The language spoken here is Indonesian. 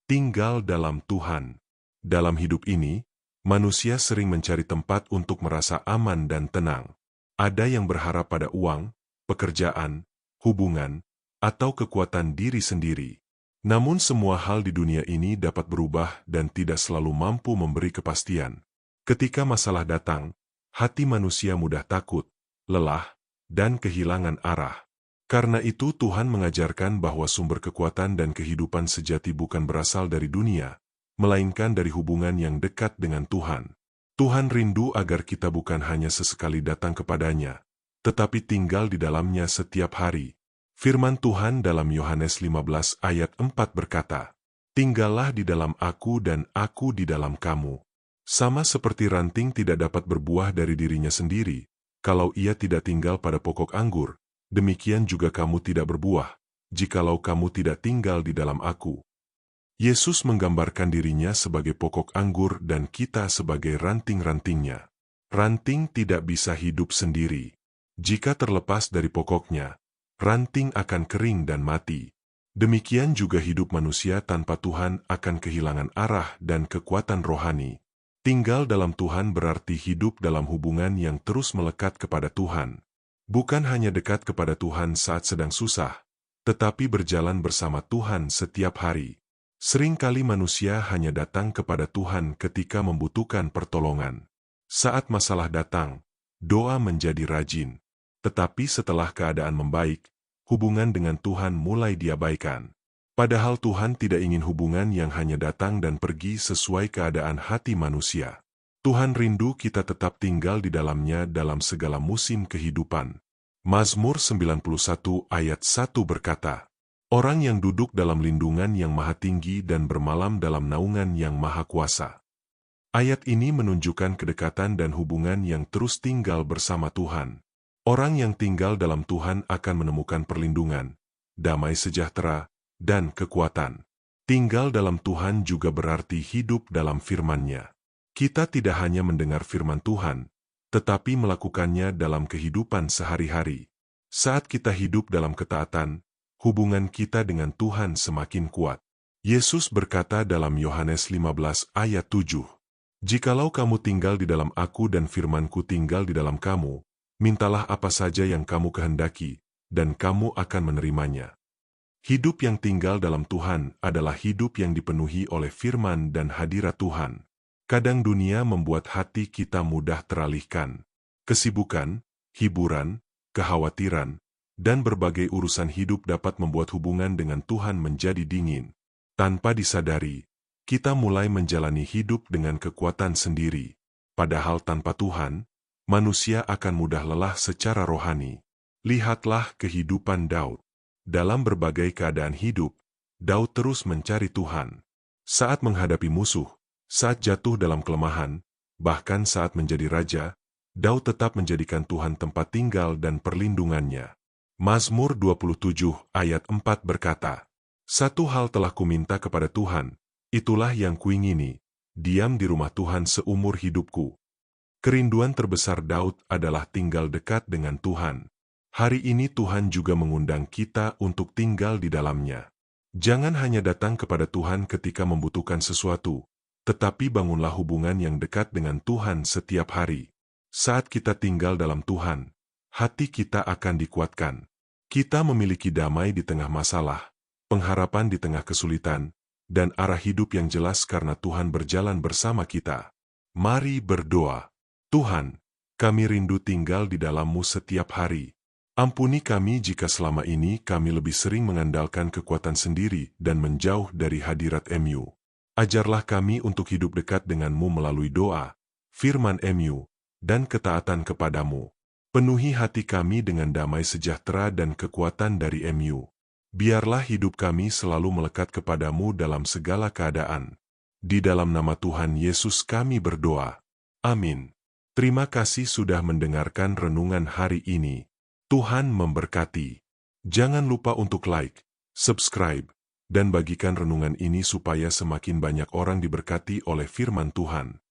Tinggal dalam Tuhan. Dalam hidup ini, manusia sering mencari tempat untuk merasa aman dan tenang. Ada yang berharap pada uang, pekerjaan, hubungan, atau kekuatan diri sendiri. Namun semua hal di dunia ini dapat berubah dan tidak selalu mampu memberi kepastian. Ketika masalah datang, hati manusia mudah takut, lelah, dan kehilangan arah. Karena itu Tuhan mengajarkan bahwa sumber kekuatan dan kehidupan sejati bukan berasal dari dunia, melainkan dari hubungan yang dekat dengan Tuhan. Tuhan rindu agar kita bukan hanya sesekali datang kepadanya, tetapi tinggal di dalamnya setiap hari. Firman Tuhan dalam Yohanes 15 ayat 4 berkata, "Tinggallah di dalam aku dan aku di dalam kamu." Sama seperti ranting tidak dapat berbuah dari dirinya sendiri, kalau ia tidak tinggal pada pokok anggur, demikian juga kamu tidak berbuah, jikalau kamu tidak tinggal di dalam aku. Yesus menggambarkan dirinya sebagai pokok anggur dan kita sebagai ranting-rantingnya. Ranting tidak bisa hidup sendiri. Jika terlepas dari pokoknya, ranting akan kering dan mati. Demikian juga hidup manusia tanpa Tuhan akan kehilangan arah dan kekuatan rohani. Tinggal dalam Tuhan berarti hidup dalam hubungan yang terus melekat kepada Tuhan. Bukan hanya dekat kepada Tuhan saat sedang susah, tetapi berjalan bersama Tuhan setiap hari. Seringkali manusia hanya datang kepada Tuhan ketika membutuhkan pertolongan. Saat masalah datang, doa menjadi rajin. Tetapi setelah keadaan membaik, hubungan dengan Tuhan mulai diabaikan. Padahal Tuhan tidak ingin hubungan yang hanya datang dan pergi sesuai keadaan hati manusia. Tuhan rindu kita tetap tinggal di dalamnya dalam segala musim kehidupan. Mazmur 91 ayat 1 berkata, "Orang yang duduk dalam lindungan yang maha tinggi dan bermalam dalam naungan yang maha kuasa." Ayat ini menunjukkan kedekatan dan hubungan yang terus tinggal bersama Tuhan. Orang yang tinggal dalam Tuhan akan menemukan perlindungan, damai sejahtera, dan kekuatan. Tinggal dalam Tuhan juga berarti hidup dalam firman-Nya. Kita tidak hanya mendengar firman Tuhan, tetapi melakukannya dalam kehidupan sehari-hari. Saat kita hidup dalam ketaatan, hubungan kita dengan Tuhan semakin kuat. Yesus berkata dalam Yohanes 15 ayat 7, "Jikalau kamu tinggal di dalam aku dan firman-Ku tinggal di dalam kamu, mintalah apa saja yang kamu kehendaki, dan kamu akan menerimanya." Hidup yang tinggal dalam Tuhan adalah hidup yang dipenuhi oleh firman dan hadirat Tuhan. Kadang dunia membuat hati kita mudah teralihkan. Kesibukan, hiburan, kekhawatiran, dan berbagai urusan hidup dapat membuat hubungan dengan Tuhan menjadi dingin. Tanpa disadari, kita mulai menjalani hidup dengan kekuatan sendiri. Padahal tanpa Tuhan, manusia akan mudah lelah secara rohani. Lihatlah kehidupan Daud. Dalam berbagai keadaan hidup, Daud terus mencari Tuhan. Saat menghadapi musuh, saat jatuh dalam kelemahan, bahkan saat menjadi raja, Daud tetap menjadikan Tuhan tempat tinggal dan perlindungannya. Mazmur 27 ayat 4 berkata, "Satu hal telah kuminta kepada Tuhan, itulah yang kuingini, diam di rumah Tuhan seumur hidupku." Kerinduan terbesar Daud adalah tinggal dekat dengan Tuhan. Hari ini Tuhan juga mengundang kita untuk tinggal di dalamnya. Jangan hanya datang kepada Tuhan ketika membutuhkan sesuatu, tetapi bangunlah hubungan yang dekat dengan Tuhan setiap hari. Saat kita tinggal dalam Tuhan, hati kita akan dikuatkan. Kita memiliki damai di tengah masalah, pengharapan di tengah kesulitan, dan arah hidup yang jelas karena Tuhan berjalan bersama kita. Mari berdoa. Tuhan, kami rindu tinggal di dalam-Mu setiap hari. Ampuni kami jika selama ini kami lebih sering mengandalkan kekuatan sendiri dan menjauh dari hadirat MU. Ajarlah kami untuk hidup dekat denganmu melalui doa, firman MU, dan ketaatan kepadamu. Penuhi hati kami dengan damai sejahtera dan kekuatan dari MU. Biarlah hidup kami selalu melekat kepadamu dalam segala keadaan. Di dalam nama Tuhan Yesus kami berdoa. Amin. Terima kasih sudah mendengarkan renungan hari ini. Tuhan memberkati. Jangan lupa untuk like, subscribe, dan bagikan renungan ini supaya semakin banyak orang diberkati oleh firman Tuhan.